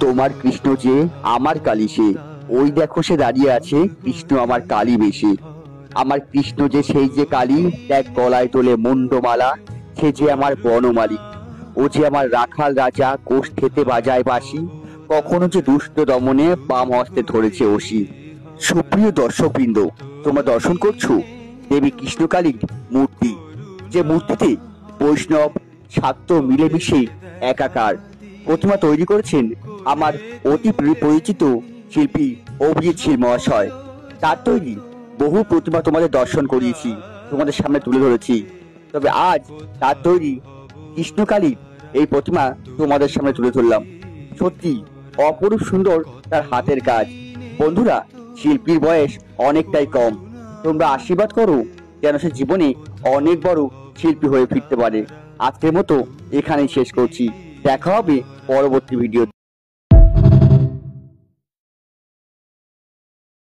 তোমার কৃষ্ণ যে আমার কালী সে, ওই দেখো সে দাঁড়িয়ে আছে কৃষ্ণ আমার কালী বেশে। আমার কৃষ্ণ যে সেই যে কালী, দেখ গলায় তোলে মুন্ডমালা, সে যে আমার বনমালী। ও যে আমার রাখাল রাজা, কোষ্ঠেতে বাজায় বাঁশি, কখনো যে দুষ্ট দমনে বাম হস্তে ধরেছে অসি। সুপ্রিয় দর্শকবৃন্দ, তোমরা দর্শন করছো দেবী কৃষ্ণকালীর মূর্তি, যে মূর্তিতে বৈষ্ণব শাক্ত মিলেমিশে একাকার। প্রতিমা তৈরি করেছেন আমার অতি পরিচিত শিল্পী অভিজিৎ শীল মহাশয়। তার তৈরি বহু প্রতিমা তোমাদের দর্শন করিয়েছি, তোমাদের সামনে তুলে ধরেছি। তবে আজ তার তৈরি কৃষ্ণকালীর এই প্রতিমা তোমাদের সামনে তুলে ধরলাম। সত্যি অপরূপ সুন্দর তার হাতের কাজ। বন্ধুরা, শিল্পীর বয়স অনেকটাই কম, তোমরা আশীর্বাদ করো যেন সে জীবনে অনেক বড় শিল্পী হয়ে ফিরতে পারে। আজকের মতো এখানেই শেষ করছি, দেখা হবে পরবর্তী ভিডিও।